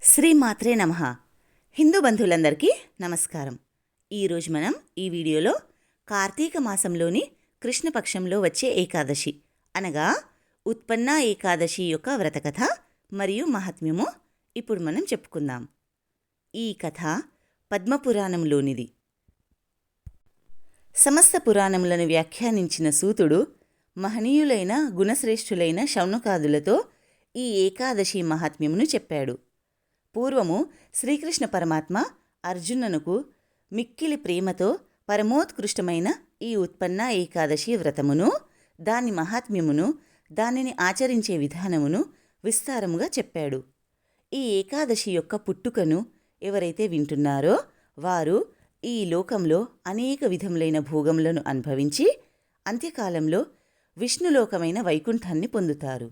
శ్రీమాత్రే నమః. హిందూ బంధువులందరికీ నమస్కారం. ఈరోజు మనం ఈ వీడియోలో కార్తీక మాసంలోని కృష్ణపక్షంలో వచ్చే ఏకాదశి అనగా ఉత్పన్న ఏకాదశి యొక్క వ్రతకథ మరియు మహాత్మ్యము ఇప్పుడు మనం చెప్పుకుందాం. ఈ కథ పద్మపురాణంలోనిది. సమస్త పురాణములను వ్యాఖ్యానించిన సూతుడు మహనీయులైన గుణశ్రేష్ఠులైన శౌనకాదులతో ఈ ఏకాదశి మహాత్మ్యమును చెప్పాడు. పూర్వము శ్రీకృష్ణ పరమాత్మ అర్జునునకు మిక్కిలి ప్రేమతో పరమోత్కృష్టమైన ఈ ఉత్పన్న ఏకాదశి వ్రతమును, దాని మహాత్మ్యమును, దానిని ఆచరించే విధానమును విస్తారముగా చెప్పాడు. ఈ ఏకాదశి యొక్క పుట్టుకను ఎవరైతే వింటున్నారో వారు ఈ లోకంలో అనేక విధములైన భోగములను అనుభవించి అంత్యకాలంలో విష్ణులోకమైన వైకుంఠాన్ని పొందుతారు.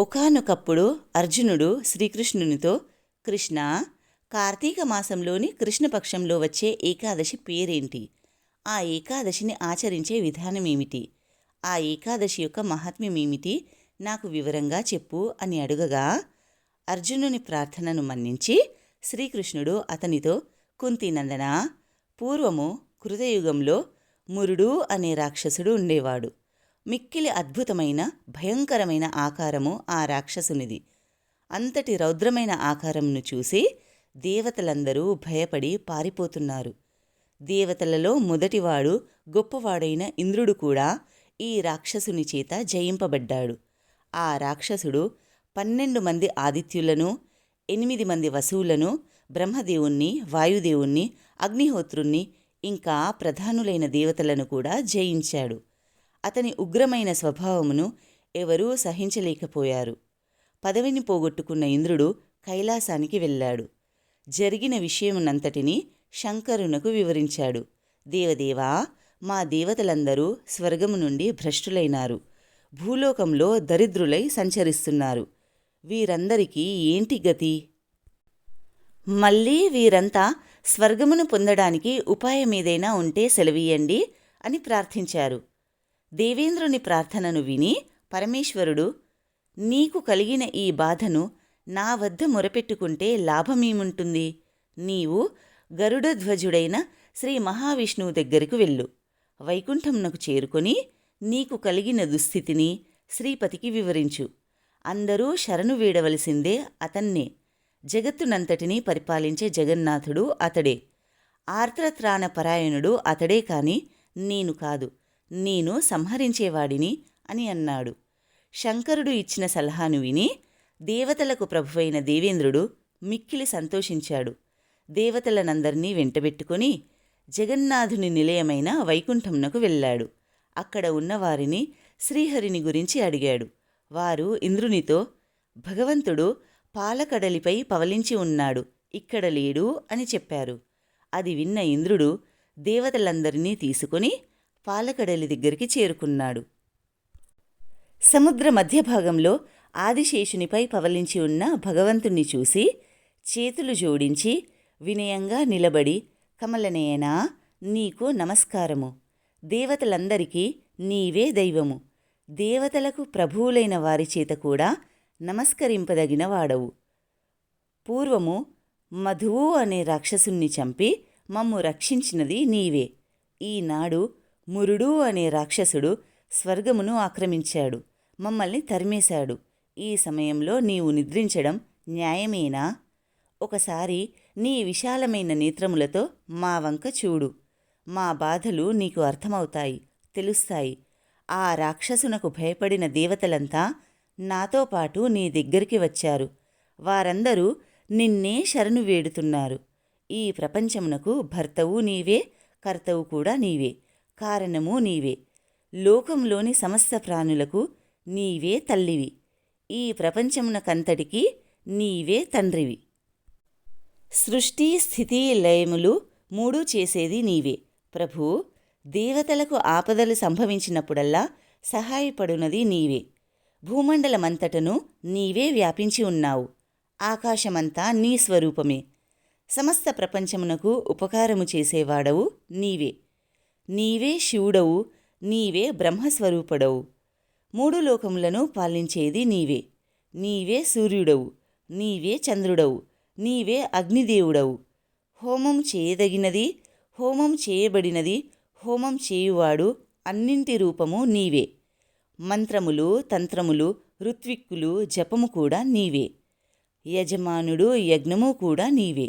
ఒకానొకప్పుడు అర్జునుడు శ్రీకృష్ణునితో, కృష్ణ, కార్తీక మాసంలోని కృష్ణపక్షంలో వచ్చే ఏకాదశి పేరేంటి? ఆ ఏకాదశిని ఆచరించే విధానమేమిటి? ఆ ఏకాదశి యొక్క మహాత్మ్యమేమిటి? నాకు వివరంగా చెప్పు అని అడుగగా, అర్జునుని ప్రార్థనను మన్నించి శ్రీకృష్ణుడు అతనితో, కుంతీనందన, పూర్వము కృతయుగంలో మురుడు అనే రాక్షసుడు ఉండేవాడు. మిక్కిలి అద్భుతమైన భయంకరమైన ఆకారము ఆ రాక్షసునిది. అంతటి రౌద్రమైన ఆకారమును చూసి దేవతలందరూ భయపడి పారిపోతున్నారు. దేవతలలో మొదటివాడు గొప్పవాడైన ఇంద్రుడు కూడా ఈ రాక్షసుని చేత జయింపబడ్డాడు. ఆ రాక్షసుడు 12 మంది ఆదిత్యులను, 8 మంది వసువులను, బ్రహ్మదేవుణ్ణి, వాయుదేవుణ్ణి, అగ్నిహోత్రుణ్ణి, ఇంకా ప్రధానులైన దేవతలను కూడా జయించాడు. అతని ఉగ్రమైన స్వభావమును ఎవరూ సహించలేకపోయారు. పదవిని పోగొట్టుకున్న ఇంద్రుడు కైలాసానికి వెళ్ళాడు. జరిగిన విషయమునంతటినీ శంకరునకు వివరించాడు. దేవదేవా, మా దేవతలందరూ స్వర్గము నుండి భ్రష్టులైనారు. భూలోకంలో దరిద్రులై సంచరిస్తున్నారు. వీరందరికీ ఏంటి గతి? మళ్ళీ వీరంతా స్వర్గమును పొందడానికి ఉపాయమేదైనా ఉంటే సెలవీయండి అని ప్రార్థించారు. దేవేంద్రుని ప్రార్థనను విని పరమేశ్వరుడు, నీకు కలిగిన ఈ బాధను నా వద్ద మొరపెట్టుకుంటే లాభమేముంటుంది? నీవు గరుడధ్వజుడైన శ్రీ మహావిష్ణువు దగ్గరకు వెళ్ళు. వైకుంఠంనకు చేరుకొని నీకు కలిగిన దుస్థితిని శ్రీపతికి వివరించు. అందరూ శరణు వేడవలసిందే అతన్నే. జగత్తునంతటినీ పరిపాలించే జగన్నాథుడు అతడే. ఆర్ద్రత్రాణ పరాయణుడు అతడే కాని నేను కాదు. నేను సంహరించేవాడిని అని అన్నాడు. శంకరుడు ఇచ్చిన సలహాను విని దేవతలకు ప్రభువైన దేవేంద్రుడు మిక్కిలి సంతోషించాడు. దేవతలనందరినీ వెంటబెట్టుకుని జగన్నాథుని నిలయమైన వైకుంఠంనకు వెళ్ళాడు. అక్కడ ఉన్నవారిని శ్రీహరిని గురించి అడిగాడు. వారు ఇంద్రునితో, భగవంతుడు పాలకడలిపై పవలించి ఉన్నాడు, ఇక్కడ లేడు అని చెప్పారు. అది విన్న ఇంద్రుడు దేవతలందరినీ తీసుకుని పాలకడలి దగ్గరికి చేరుకున్నాడు. సముద్ర మధ్యభాగంలో ఆదిశేషునిపై పవలించి ఉన్న భగవంతుణ్ణి చూసి చేతులు జోడించి వినయంగా నిలబడి, కమలనయనా, నీకు నమస్కారము. దేవతలందరికీ నీవే దైవము. దేవతలకు ప్రభువులైన వారి చేత కూడా నమస్కరింపదగిన వాడవు. పూర్వము మధువు అనే రాక్షసుణ్ణి చంపి మమ్ము రక్షించినది నీవే. ఈనాడు మురుడు అనే రాక్షసుడు స్వర్గమును ఆక్రమించాడు, మమ్మల్ని తరిమేశాడు. ఈ సమయంలో నీవు నిద్రించడం న్యాయమేనా? ఒకసారి నీ విశాలమైన నేత్రములతో మా వంక చూడు. మా బాధలు నీకు అర్థమవుతాయి, తెలుస్తాయి. ఆ రాక్షసునకు భయపడిన దేవతలంతా నాతో పాటు నీ దగ్గరికి వచ్చారు. వారందరూ నిన్నే శరణు వేడుతున్నారు. ఈ ప్రపంచమునకు భర్తవు నీవే, కర్తవు కూడా నీవే, కారణము నీవే. లోకంలోని సమస్త ప్రాణులకు నీవే తల్లివి. ఈ ప్రపంచమునకంతటికీ నీవే తండ్రివి. సృష్టి, స్థితి, లయములు మూడూ చేసేది నీవే. ప్రభూ, దేవతలకు ఆపదలు సంభవించినప్పుడల్లా సహాయపడునది నీవే. భూమండలమంతటను నీవే వ్యాపించి ఉన్నావు. ఆకాశమంతా నీ స్వరూపమే. సమస్త ప్రపంచమునకు ఉపకారము చేసేవాడవు నీవే. నీవే శివుడవు, నీవే బ్రహ్మస్వరూపుడవు. 3 లోకములను పాలించేది నీవే. నీవే సూర్యుడవు. నీవే చంద్రుడవు, నీవే అగ్నిదేవుడవు. హోమం చేయదగినది, హోమం చేయబడినది, హోమం చేయువాడు, అన్నింటి రూపము నీవే. మంత్రములు, తంత్రములు, ఋత్విక్కులు, జపము కూడా నీవే. యజమానుడు, యజ్ఞము కూడా నీవే.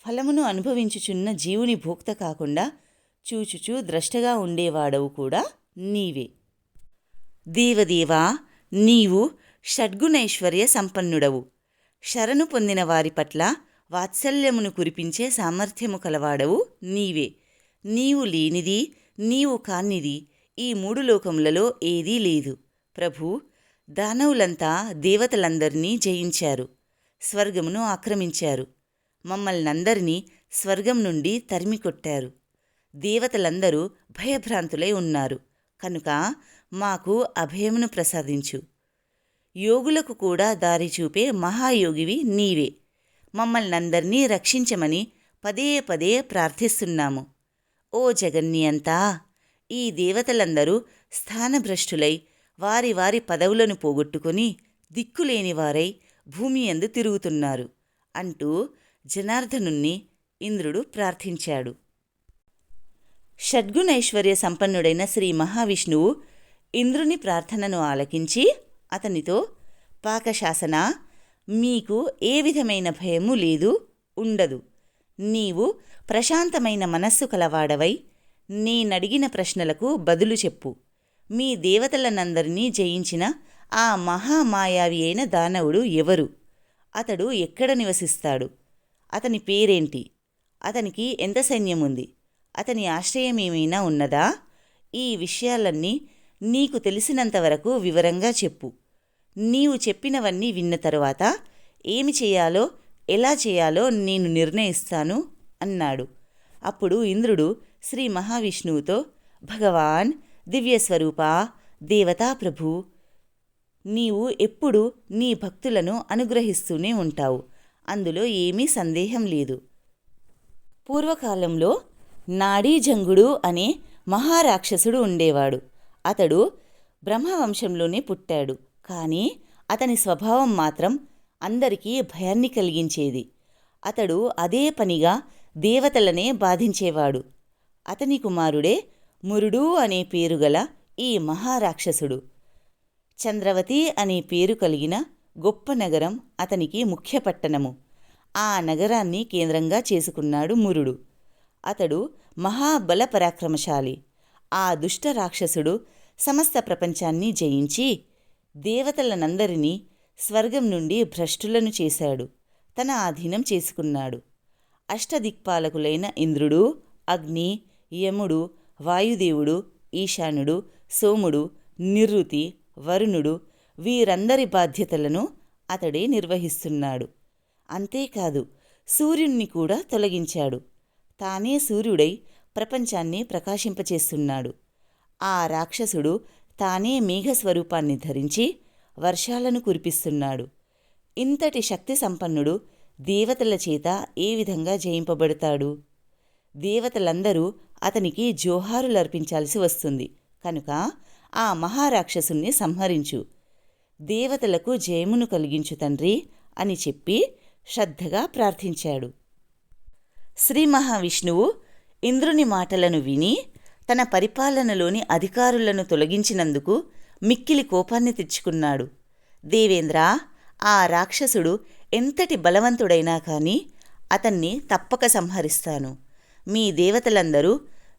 ఫలమును అనుభవించుచున్న జీవుని భోక్త కాకుండా చూచుచూ ద్రష్టగా ఉండేవాడవు కూడా నీవే. దేవదేవా, నీవు షడ్గుణైశ్వర్య సంపన్నుడవు. శరణు పొందిన వారి పట్ల వాత్సల్యమును కురిపించే సామర్థ్యము కలవాడవు నీవే. నీవు లేనిది, నీవు కానిది ఈ మూడు లోకములలో ఏదీ లేదు. ప్రభూ, దానవులంతా దేవతలందరినీ జయించారు, స్వర్గమును ఆక్రమించారు. మమ్మల్నందరినీ స్వర్గం నుండి తరిమికొట్టారు. దేవతలందరూ భయభ్రాంతులై ఉన్నారు కనుక మాకు అభయమును ప్రసాదించు. యోగులకు కూడా దారి చూపే మహాయోగివి నీవే. మమ్మల్నందరినీ రక్షించమని పదే పదే ప్రార్థిస్తున్నాము. ఓ జగన్నియంతా, ఈ దేవతలందరూ స్థానభ్రష్టులై వారి వారి పదవులను పోగొట్టుకుని దిక్కులేనివారై భూమి యందు తిరుగుతున్నారు అంటూ జనార్దనుణ్ణి ఇంద్రుడు ప్రార్థించాడు. షడ్గుణైశ్వర్య సంపన్నుడైన శ్రీ మహావిష్ణువు ఇంద్రుని ప్రార్థనను ఆలకించి అతనితో, పాకశాసన, మీకు ఏ విధమైన భయము లేదు, ఉండదు. నీవు ప్రశాంతమైన మనస్సు కలవాడవై నేనడిగిన ప్రశ్నలకు బదులు చెప్పు. మీ దేవతలనందరినీ జయించిన ఆ మహామాయావి అయిన దానవుడు ఎవరు? అతడు ఎక్కడ నివసిస్తాడు? అతని పేరేంటి? అతనికి ఎంత సైన్యముంది? అతని ఆశ్రయమేమైనా ఉన్నదా? ఈ విషయాలన్నీ నీకు తెలిసినంతవరకు వివరంగా చెప్పు. నీవు చెప్పినవన్నీ విన్న తరువాత ఏమి చేయాలో, ఎలా చేయాలో నేను నిర్ణయిస్తాను అన్నాడు. అప్పుడు ఇంద్రుడు శ్రీ మహావిష్ణువుతో, భగవాన్, దివ్యస్వరూప, దేవతా ప్రభు, నీవు ఎప్పుడూ నీ భక్తులను అనుగ్రహిస్తూనే ఉంటావు, అందులో ఏమీ సందేహం లేదు. పూర్వకాలంలో నాడీజంగుడు అనే మహారాక్షసుడు ఉండేవాడు. అతడు బ్రహ్మవంశంలోనే పుట్టాడు. కానీ అతని స్వభావం మాత్రం అందరికీ భయాన్ని కలిగించేది. అతడు అదే పనిగా దేవతలనే బాధించేవాడు. అతని కుమారుడే మురుడు అనే పేరుగల ఈ మహారాక్షసుడు. చంద్రవతి అనే పేరు కలిగిన గొప్ప నగరం అతనికి ముఖ్య పట్టణము. ఆ నగరాన్ని కేంద్రంగా చేసుకున్నాడు మురుడు. అతడు మహాబల పరాక్రమశాలి. ఆ దుష్ట రాక్షసుడు సమస్త ప్రపంచాన్ని జయించి దేవతలనందరినీ స్వర్గం నుండి భ్రష్టులను చేశాడు, తన ఆధీనం చేసుకున్నాడు. అష్టదిక్పాలకులైన ఇంద్రుడు, అగ్ని, యముడు, వాయుదేవుడు, ఈశానుడు, సోముడు, నిరుతి, వరుణుడు, వీరందరి బాధ్యతలను అతడే నిర్వహిస్తున్నాడు. అంతేకాదు, సూర్యుణ్ణి కూడా తొలగించాడు. తానే సూర్యుడై ప్రపంచాన్ని ప్రకాశింపచేస్తున్నాడు. ఆ రాక్షసుడు తానే మేఘస్వరూపాన్ని ధరించి వర్షాలను కురిపిస్తున్నాడు. ఇంతటి శక్తి సంపన్నుడు దేవతల చేత ఏ విధంగా జయింపబడతాడు? దేవతలందరూ అతనికి జోహారులర్పించాల్సి వస్తుంది. కనుక ఆ మహారాక్షసుణ్ణి సంహరించు, దేవతలకు జయమును కలిగించు తండ్రి అని చెప్పి శ్రద్ధగా ప్రార్థించాడు. శ్రీ మహావిష్ణువు ఇంద్రుని మాటలను విని తన పరిపాలనలోని అధికారులను తొలగించినందుకు మిక్కిలి కోపాన్ని తెచ్చుకున్నాడు. దేవేంద్ర, ఆ రాక్షసుడు ఎంతటి బలవంతుడైనా కానీ అతన్ని తప్పక సంహరిస్తాను. మీ దేవతలందరూ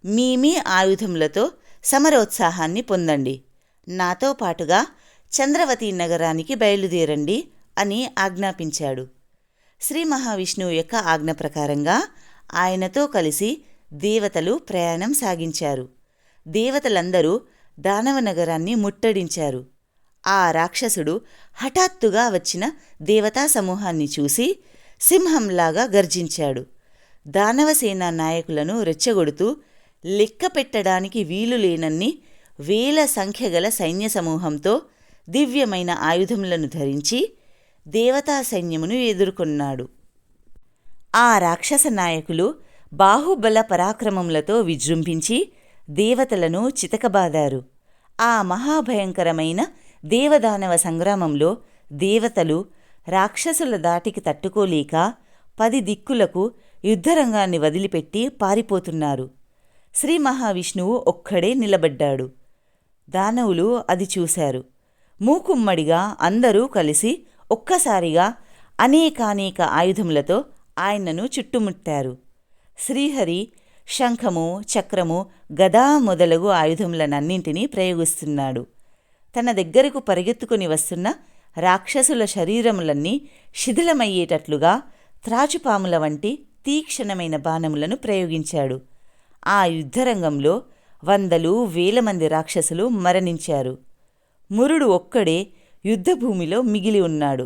మీ ఆయుధములతో సమరోత్సాహాన్ని పొందండి. నాతో పాటుగా చంద్రవతి నగరానికి బయలుదేరండి అని ఆజ్ఞాపించాడు. శ్రీ మహావిష్ణువు యొక్క ఆజ్ఞ ప్రకారంగా ఆయనతో కలిసి దేవతలు ప్రయాణం సాగించారు. దేవతలందరూ దానవ నగరాన్ని ముట్టడించారు. ఆ రాక్షసుడు హఠాత్తుగా వచ్చిన దేవతా సమూహాన్ని చూసి సింహంలాగా గర్జించాడు. దానవసేన నాయకులను రెచ్చగొడుతూ లెక్క పెట్టడానికి వీలులేనన్ని వేల సంఖ్యగల సైన్య సమూహంతో దివ్యమైన ఆయుధములను ధరించి దేవతా సైన్యమును ఎదుర్కొన్నాడు. ఆ రాక్షస నాయకులు బాహుబల పరాక్రమములతో విజృంభించి దేవతలను చితకబాదారు. ఆ మహాభయంకరమైన దేవదానవ సంగ్రామంలో దేవతలు రాక్షసుల దాటికి తట్టుకోలేక 10 దిక్కులకు యుద్ధరంగాన్ని వదిలిపెట్టి పారిపోతున్నారు. శ్రీ మహావిష్ణువు ఒక్కడే నిలబడ్డాడు. దానవులు అది చూశారు. మూకుమ్మడిగా అందరూ కలిసి ఒక్కసారిగా అనేకానేక ఆయుధములతో ఆయనను చుట్టుముట్టారు. శ్రీహరి శంఖము, చక్రము, గదా మొదలగు ఆయుధములనన్నింటినీ ప్రయోగిస్తున్నాడు. తన దగ్గరకు పరిగెత్తుకుని వస్తున్న రాక్షసుల శరీరములన్నీ శిథిలమయ్యేటట్లుగా త్రాచుపాముల వంటి తీక్షణమైన బాణములను ప్రయోగించాడు. ఆ యుద్ధరంగంలో వందలు వేల మంది రాక్షసులు మరణించారు. మురుడు ఒక్కడే యుద్ధభూమిలో మిగిలి ఉన్నాడు.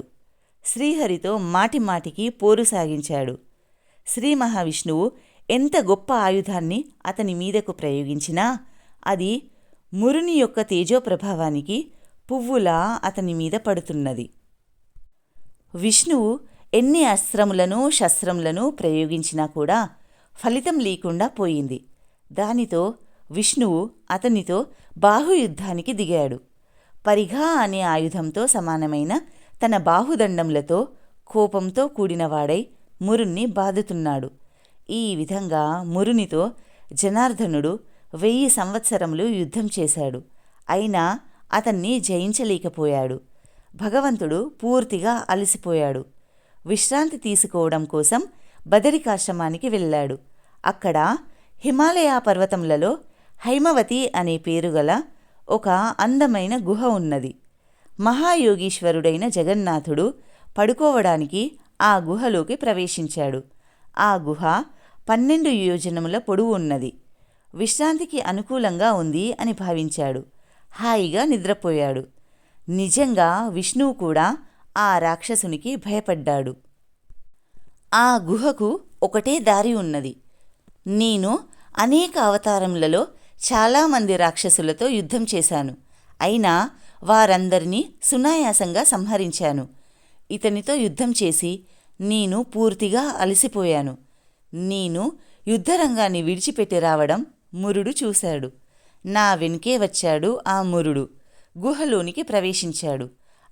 శ్రీహరితో మాటిమాటికి పోరు సాగించాడు. శ్రీ మహావిష్ణువు ఎంత గొప్ప ఆయుధాన్ని అతని మీదకు ప్రయోగించినా అది మురుని యొక్క తేజోప్రభావానికి పువ్వులా అతని మీద పడుతున్నది. విష్ణువు ఎన్ని అస్త్రములను శస్త్రములను ప్రయోగించినా కూడా ఫలితం లేకుండా పోయింది. దానితో విష్ణువు అతనితో బాహుయుద్ధానికి దిగాడు. పరిఘా అనే ఆయుధంతో సమానమైన తన బాహుదండములతో కోపంతో కూడినవాడై మురుణ్ణి బాదుతున్నాడు. ఈ విధంగా మురునితో జనార్దనుడు 1000 సంవత్సరములు యుద్ధం చేశాడు. అయినా అతన్ని జయించలేకపోయాడు. భగవంతుడు పూర్తిగా అలసిపోయాడు. విశ్రాంతి తీసుకోవడం కోసం బదరికాశ్రమానికి వెళ్ళాడు. అక్కడ హిమాలయ పర్వతములలో హైమవతి అనే పేరుగల ఒక అందమైన గుహ ఉన్నది. మహాయోగీశ్వరుడైన జగన్నాథుడు పడుకోవడానికి ఆ గుహలోకి ప్రవేశించాడు. ఆ గుహ 12 యోజనముల పొడవు ఉన్నది. విశ్రాంతికి అనుకూలంగా ఉంది అని భావించాడు. హాయిగా నిద్రపోయాడు. నిజంగా విష్ణువు కూడా ఆ రాక్షసునికి భయపడ్డాడు. ఆ గుహకు ఒకటే దారి ఉన్నది. నేను అనేక అవతారములలో చాలామంది రాక్షసులతో యుద్ధం చేశాను. అయినా వారందరినీ సునాయాసంగా సంహరించాను. ఇతనితో యుద్ధం చేసి నేను పూర్తిగా అలసిపోయాను. నేను యుద్ధరంగాన్ని విడిచిపెట్టి రావడం మురుడు చూశాడు. నా వెనుకే వచ్చాడు ఆ మురుడు. గుహలోనికి ప్రవేశించాడు.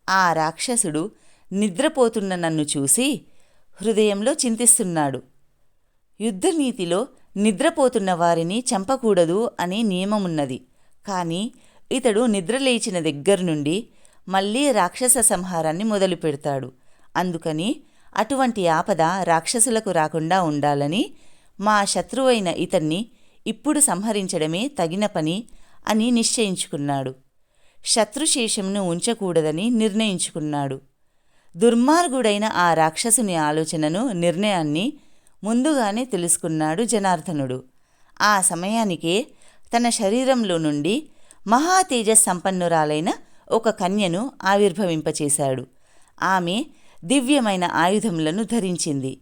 ఆ రాక్షసుడు నిద్రపోతున్న నన్ను చూసి హృదయంలో చింతిస్తున్నాడు. యుద్ధనీతిలో నిద్రపోతున్న వారిని చంపకూడదు అనే నియమమున్నది. కానీ ఇతడు నిద్రలేచిన దగ్గర నుండి మళ్ళీ రాక్షస సంహారాన్ని మొదలు పెడతాడు. అందుకని అటువంటి ఆపద రాక్షసులకు రాకుండా ఉండాలని మా శత్రువైన ఇతన్ని ఇప్పుడు సంహరించడమే తగిన పని అని నిశ్చయించుకున్నాడు. శత్రుశేషంను ఉంచకూడదని నిర్ణయించుకున్నాడు. దుర్మార్గుడైన ఆ రాక్షసుని ఆలోచనను, నిర్ణయాన్ని ముందుగానే తెలుసుకున్నాడు జనార్దనుడు. ఆ సమయానికే తన శరీరంలో నుండి మహాతేజ సంపన్నురాలైన ఒక కన్యను ఆవిర్భవింపచేశాడు. ఆమె దివ్యమైన ఆయుధములను ధరించింది.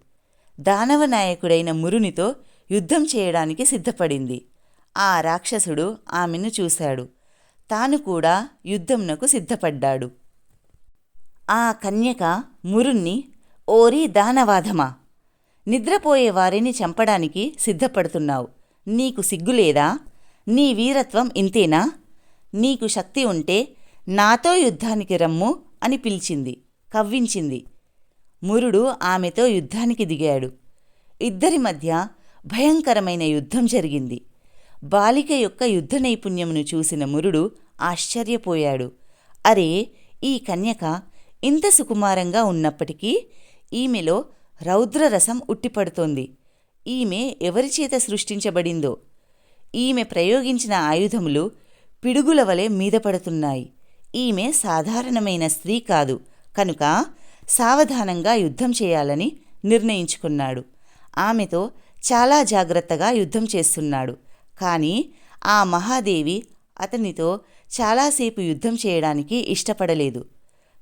దానవ నాయకుడైన మురునితో యుద్ధం చేయడానికి సిద్ధపడింది. ఆ రాక్షసుడు ఆమెను చూశాడు. తాను కూడా యుద్ధంనకు సిద్ధపడ్డాడు. ఆ కన్యక మురుణ్ణి, ఓరి దానవాధమా, నిద్రపోయే వారిని చంపడానికి సిద్ధపడుతున్నావు. నీకు సిగ్గులేదా? నీ వీరత్వం ఇంతేనా? నీకు శక్తి ఉంటే నాతో యుద్ధానికి రమ్ము అని పిలిచింది, కవ్వించింది. మురుడు ఆమెతో యుద్ధానికి దిగాడు. ఇద్దరి మధ్య భయంకరమైన యుద్ధం జరిగింది. బాలిక యొక్క యుద్ధ నైపుణ్యమును చూసిన మురుడు ఆశ్చర్యపోయాడు. అరే, ఈ కన్యక ఇంత సుకుమారంగా ఉన్నప్పటికీ ఈమెలో రౌద్రరసం ఉట్టిపడుతోంది. ఈమె ఎవరిచేత సృష్టించబడిందో? ఈమె ప్రయోగించిన ఆయుధములు పిడుగుల వలె మీద పడుతున్నాయి. ఈమె సాధారణమైన స్త్రీ కాదు కనుక సావధానంగా యుద్ధం చేయాలని నిర్ణయించుకున్నాడు. ఆమెతో చాలా జాగ్రత్తగా యుద్ధం చేస్తున్నాడు. కానీ ఆ మహాదేవి అతనితో చాలాసేపు యుద్ధం చేయడానికి ఇష్టపడలేదు.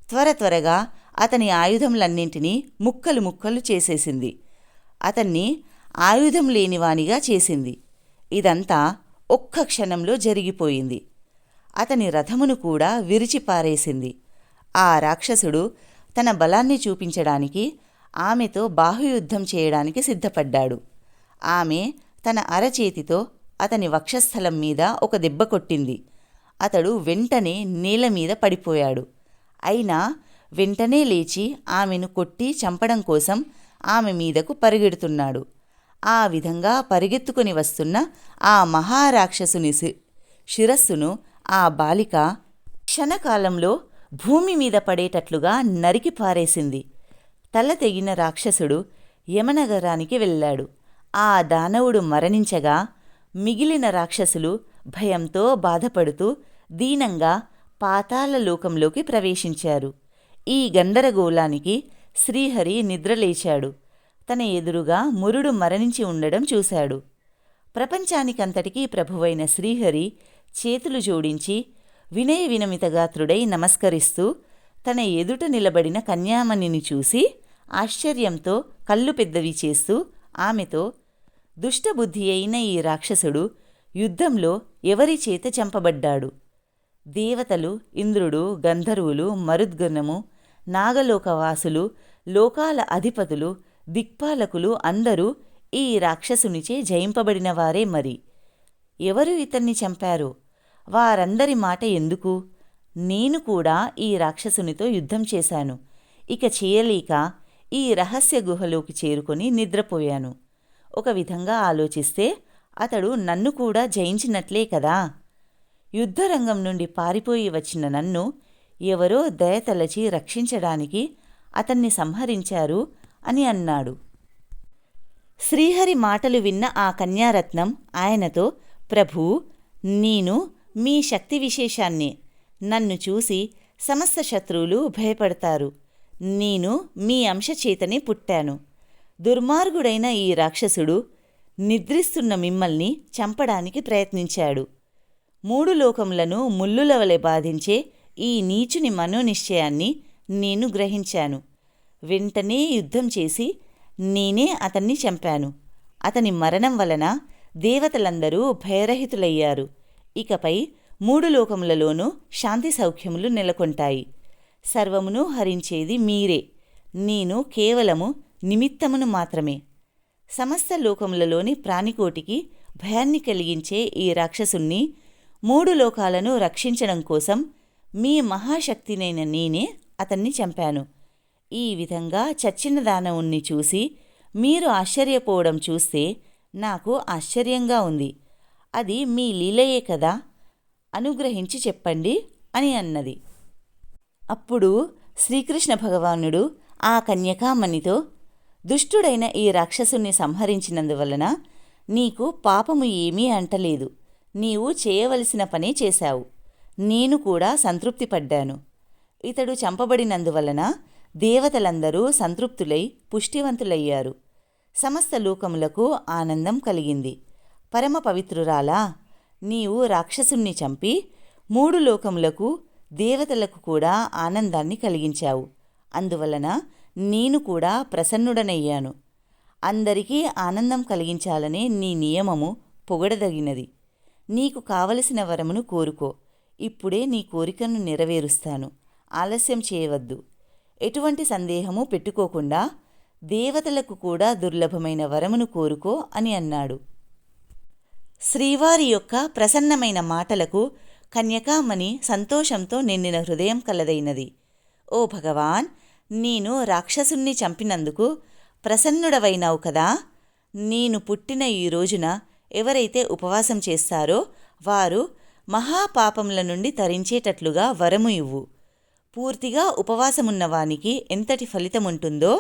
త్వరగా అతని ఆయుధములన్నింటినీ ముక్కలు ముక్కలు చేసేసింది. అతన్ని ఆయుధం లేనివానిగా చేసింది. ఇదంతా ఒక్క క్షణంలో జరిగిపోయింది. అతని రథమును కూడా విరిచిపారేసింది. ఆ రాక్షసుడు తన బలాన్ని చూపించడానికి ఆమెతో బాహుయుద్ధం చేయడానికి సిద్ధపడ్డాడు. ఆమె తన అరచేతితో అతని వక్షస్థలం మీద ఒక దెబ్బ కొట్టింది. అతడు వెంటనే నేల మీద పడిపోయాడు. అయినా వెంటనే లేచి ఆమెను కొట్టి చంపడం కోసం ఆమె మీదకు పరిగెడుతున్నాడు. ఆ విధంగా పరిగెత్తుకొని వస్తున్న ఆ మహారాక్షసుని శిరస్సును ఆ బాలిక క్షణకాలంలో భూమి మీద పడేటట్లుగా నరికి పారేసింది. తల తెగిన రాక్షసుడు యమనగరానికి వెళ్ళాడు. ఆ దానవుడు మరణించగా మిగిలిన రాక్షసులు భయంతో బాధపడుతూ దీనంగా పాతాళ లోకంలోకి ప్రవేశించారు. ఈ గందరగోళానికి శ్రీహరి నిద్రలేచాడు. తన ఎదురుగా మురుడు మరణించి ఉండడం చూశాడు. ప్రపంచానికంతటికీ ప్రభువైన శ్రీహరి చేతులు జోడించి వినయ వినమితగాత్రుడై నమస్కరిస్తూ తన ఎదుట నిలబడిన కన్యామణిని చూసి ఆశ్చర్యంతో కళ్ళు పెద్దవి చేస్తూ ఆమెతో, దుష్టబుద్ధి అయిన ఈ రాక్షసుడు యుద్ధంలో ఎవరి చేత చంపబడ్డాడు? దేవతలు, ఇంద్రుడు, గంధర్వులు, మరుద్గణము, నాగలోకవాసులు, లోకాల అధిపతులు, దిక్పాలకులు అందరూ ఈ రాక్షసునిచే జయింపబడినవారే. మరి ఎవరు ఇతన్ని చంపారో? వారందరి మాట ఎందుకు? నేను కూడా ఈ రాక్షసునితో యుద్ధం చేశాను. ఇక చేయలేక ఈ రహస్య గుహలోకి చేరుకొని నిద్రపోయాను. ఒక విధంగా ఆలోచిస్తే అతడు నన్ను కూడా జయించినట్లే కదా. యుద్ధరంగం నుండి పారిపోయి వచ్చిన నన్ను ఎవరో దయతలచి రక్షించడానికి అతన్ని సంహరించారు అని అన్నాడు. శ్రీహరి మాటలు విన్న ఆ కన్యారత్నం ఆయనతో, ప్రభూ, నేను మీ శక్తి విశేషాన్ని. నన్ను చూసి సమస్త శత్రువులు భయపడతారు. నేను మీ అంశచేతనే పుట్టాను. దుర్మార్గుడైన ఈ రాక్షసుడు నిద్రిస్తున్న మిమ్మల్ని చంపడానికి ప్రయత్నించాడు. 3 లోకములను ముల్లుల వలె బాధించే ఈ నీచుని మనోనిశ్చయాన్ని నేను గ్రహించాను. వెంటనే యుద్ధం చేసి నేనే అతన్ని చంపాను. అతని మరణం వలన దేవతలందరూ భయరహితులయ్యారు. ఇకపై 3 లోకములలోనూ శాంతి సౌఖ్యములు నెలకొంటాయి. సర్వమును హరించేది మీరే. నేను కేవలము నిమిత్తమును మాత్రమే. సమస్త లోకములలోని ప్రాణికోటికి భయాన్ని కలిగించే ఈ రాక్షసుణ్ణి 3 లోకాలను రక్షించడం కోసం మీ మహాశక్తినైన నేనే అతన్ని చంపాను. ఈ విధంగా చచ్చిన దానవుణ్ణి చూసి మీరు ఆశ్చర్యపోవడం చూస్తే నాకు ఆశ్చర్యంగా ఉంది. అది మీ లీలయే కదా, అనుగ్రహించి చెప్పండి అని అన్నది. అప్పుడు శ్రీకృష్ణ భగవానుడు ఆ కన్యకామణితో, దుష్టుడైన ఈ రాక్షసుని సంహరించినందువలన నీకు పాపము ఏమీ అంటలేదు. నీవు చేయవలసిన పనే చేశావు. నేను కూడా సంతృప్తి పడ్డాను. ఇతడు చంపబడినందువలన దేవతలందరూ సంతృప్తులై పుష్టివంతులయ్యారు. సమస్త లోకములకు ఆనందం కలిగింది. పరమ పవిత్రురాలా, నీవు రాక్షసుణ్ణి చంపి 3 లోకములకు, దేవతలకు కూడా ఆనందాన్ని కలిగించావు. అందువలన నేను కూడా ప్రసన్నుడనయ్యాను. అందరికీ ఆనందం కలిగించాలనే నీ నియమము పొగడదగినది. నీకు కావలసిన వరమును కోరుకో. ఇప్పుడే నీ కోరికను నెరవేరుస్తాను. ఆలస్యం చేయవద్దు. ఎటువంటి సందేహము పెట్టుకోకుండా దేవతలకు కూడా దుర్లభమైన వరమును కోరుకో అని అన్నాడు. శ్రీవారి యొక్క ప్రసన్నమైన మాటలకు కన్యకామణి సంతోషంతో నిండిన హృదయం కలదైనది. ఓ భగవాన్, నేను రాక్షసుణ్ణి చంపినందుకు ప్రసన్నుడవైనావు కదా. నేను పుట్టిన ఈ రోజున ఎవరైతే ఉపవాసం చేస్తారో వారు మహాపాపముల నుండి తరించేటట్లుగా వరము ఇవ్వు. పూర్తిగా ఉపవాసమున్నవానికి ఎంతటి ఫలితముంటుందో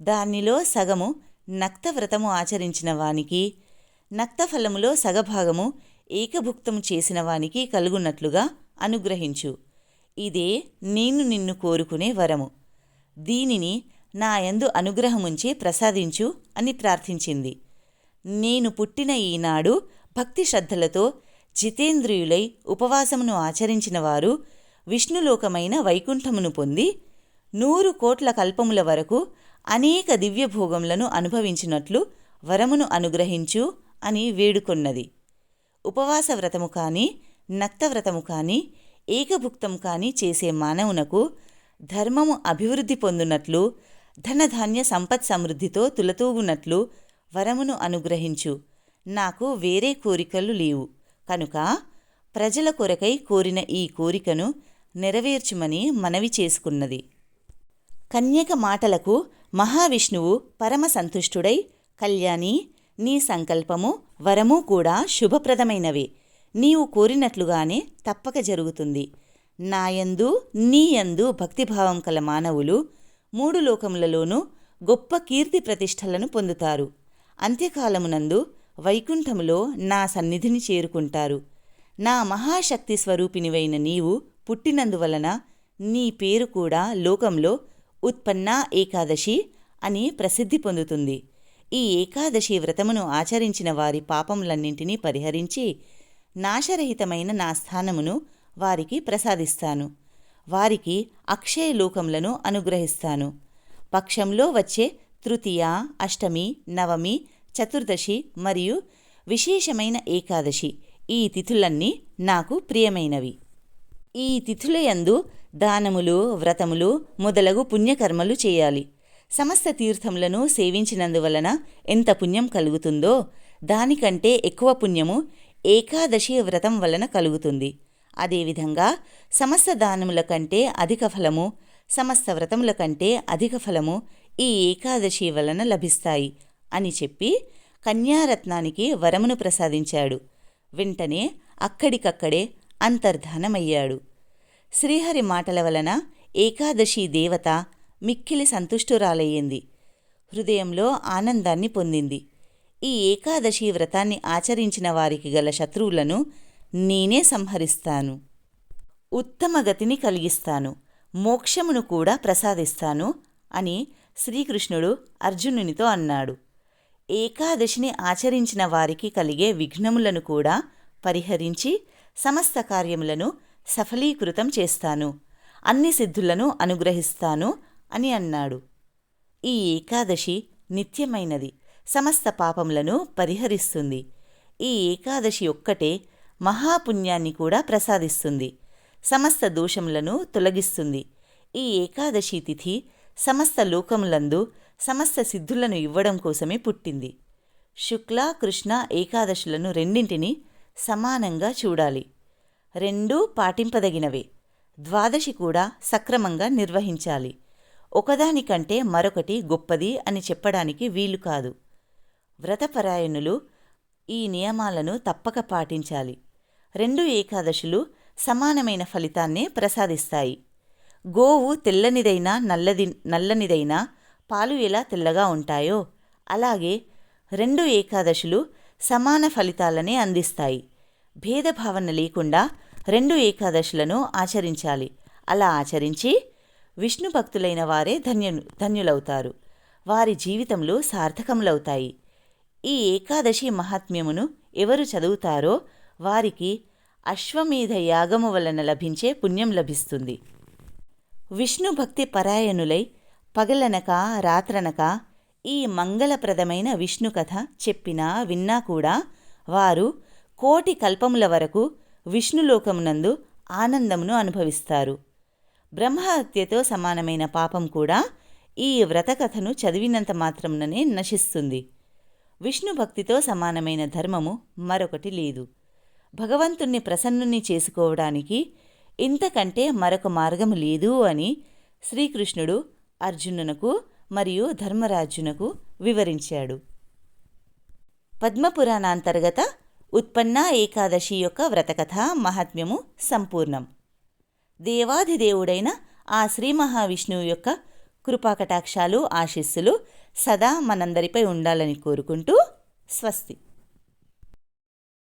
దానిలో సగము నక్తవ్రతము ఆచరించిన వానికి, నక్తఫలములో సగభాగము ఏకభుక్తము చేసిన వానికి కలుగున్నట్లుగా అనుగ్రహించు. ఇదే నేను నిన్ను కోరుకునే వరము. దీనిని నా యందు అనుగ్రహముంచి ప్రసాదించు అని ప్రార్థించింది. నేను పుట్టిన ఈనాడు భక్తి శ్రద్ధలతో జితేంద్రియులై ఉపవాసమును ఆచరించిన వారు విష్ణులోకమైన వైకుంఠమును పొంది 100 కోట్ల కల్పముల వరకు అనేక దివ్యభోగములను అనుభవించినట్లు వరమును అనుగ్రహించు అని వేడుకొన్నది. ఉపవాస వ్రతము కానీ, నక్తవ్రతము కానీ, ఏకభుక్తం కానీ చేసే మానవునకు ధర్మము అభివృద్ధి పొందునట్లు, ధనధాన్య సంపత్ సమృద్ధితో తులతూగునట్లు వరమును అనుగ్రహించు. నాకు వేరే కోరికలు లేవు కనుక ప్రజల కొరకై కోరిన ఈ కోరికను నెరవేర్చుమని మనవి చేసుకున్నది. కన్యక మాటలకు మహావిష్ణువు పరమ సంతుష్టుడై, కళ్యాణి, నీ సంకల్పము వరము కూడా శుభప్రదమైనవే. నీవు కోరినట్లుగానే తప్పక జరుగుతుంది. నాయందు నీయందు భక్తిభావం కల మానవులు 3 లోకములలోనూ గొప్ప కీర్తి ప్రతిష్టలను పొందుతారు. అంత్యకాలమునందు వైకుంఠములో నా సన్నిధిని చేరుకుంటారు. నా మహాశక్తి స్వరూపినివైన నీవు పుట్టినందువలన నీ పేరు కూడా లోకంలో ఉత్పన్న ఏకాదశి అని ప్రసిద్ధి పొందుతుంది. ఈ ఏకాదశి వ్రతమును ఆచరించిన వారి పాపములన్నింటినీ పరిహరించి నాశరహితమైన నా స్థానమును వారికి ప్రసాదిస్తాను. వారికి అక్షయలోకములను అనుగ్రహిస్తాను. పక్షంలో వచ్చే తృతీయ, అష్టమి, నవమి, చతుర్దశి మరియు విశేషమైన ఏకాదశి ఈ తిథులన్నీ నాకు ప్రియమైనవి. ఈ తిథులయందు దానములు, వ్రతములు మొదలగు పుణ్యకర్మలు చేయాలి. సమస్త తీర్థములను సేవించినందువలన ఎంత పుణ్యం కలుగుతుందో దానికంటే ఎక్కువ పుణ్యము ఏకాదశి వ్రతం వలన కలుగుతుంది. అదేవిధంగా సమస్త దానముల కంటే అధిక ఫలము, సమస్త వ్రతముల కంటే అధిక ఫలము ఈ ఏకాదశి వలన లభిస్తాయి అని చెప్పి కన్యారత్నానికి వరమును ప్రసాదించాడు. వెంటనే అక్కడికక్కడే అంతర్ధానమయ్యాడు. శ్రీహరి మాటల వలన ఏకాదశి దేవత మిక్కిలి సంతుష్టురాలయ్యింది. హృదయంలో ఆనందాన్ని పొందింది. ఈ ఏకాదశి వ్రతాన్ని ఆచరించిన వారికి గల శత్రువులను నేనే సంహరిస్తాను. ఉత్తమ గతిని కలిగిస్తాను. మోక్షమును కూడా ప్రసాదిస్తాను అని శ్రీకృష్ణుడు అర్జునునితో అన్నాడు. ఏకాదశిని ఆచరించిన వారికి కలిగే విఘ్నములను కూడా పరిహరించి సమస్త కార్యములను సఫలీకృతం చేస్తాను. అన్ని సిద్ధులను అనుగ్రహిస్తాను అని అన్నాడు. ఈ ఏకాదశి నిత్యమైనది. సమస్త పాపములను పరిహరిస్తుంది. ఈ ఏకాదశి ఒక్కటే మహాపుణ్యాన్ని కూడా ప్రసాదిస్తుంది. సమస్త దోషములను తొలగిస్తుంది. ఈ ఏకాదశి తిథి సమస్త లోకములందు సమస్త సిద్ధులను ఇవ్వడం కోసమే పుట్టింది. శుక్ల, కృష్ణ ఏకాదశులను రెండింటినీ సమానంగా చూడాలి. రెండూ పాటింపదగినవే. ద్వాదశి కూడా సక్రమంగా నిర్వహించాలి. ఒకదానికంటే మరొకటి గొప్పది అని చెప్పడానికి వీలు కాదు. వ్రతపరాయణులు ఈ నియమాలను తప్పక పాటించాలి. 2 ఏకాదశులు సమానమైన ఫలితాన్నే ప్రసాదిస్తాయి. గోవు తెల్లనిదైనా నల్లనిదైనా పాలు ఎలా తెల్లగా ఉంటాయో అలాగే 2 ఏకాదశులు సమాన ఫలితాలనే అందిస్తాయి. భేదభావన లేకుండా 2 ఏకాదశులను ఆచరించాలి. అలా ఆచరించి విష్ణు భక్తులైన వారే ధన్యులవుతారు. వారి జీవితంలో సార్థకములవుతాయి. ఈ ఏకాదశి మహాత్మ్యమును ఎవరు చదువుతారో వారికి అశ్వమేధ యాగము వలన లభించే పుణ్యం లభిస్తుంది. విష్ణు భక్తి పరాయణులై పగలనక రాత్రనక ఈ మంగళప్రదమైన విష్ణు కథ చెప్పినా విన్నా కూడా వారు 1,000,000 కల్పముల వరకు విష్ణులోకమునందు ఆనందమును అనుభవిస్తారు. బ్రహ్మహత్యతో సమానమైన పాపం కూడా ఈ వ్రతకథను చదివినంత మాత్రముననే నశిస్తుంది. విష్ణు భక్తితో సమానమైన ధర్మము మరొకటి లేదు. భగవంతుణ్ణి ప్రసన్నుని చేసుకోవడానికి ఇంతకంటే మరొక మార్గము లేదు అని శ్రీకృష్ణుడు అర్జునునకు మరియు ధర్మరాజునకు వివరించాడు. పద్మపురాణాంతర్గత ఉత్పన్న ఏకాదశి యొక్క వ్రతకథ మహాత్మ్యము సంపూర్ణం. దేవాధిదేవుడైన ఆ శ్రీ మహావిష్ణువు యొక్క కృపాకటాక్షాలు, ఆశీస్సులు సదా మనందరిపై ఉండాలని కోరుకుంటూ స్వస్తి.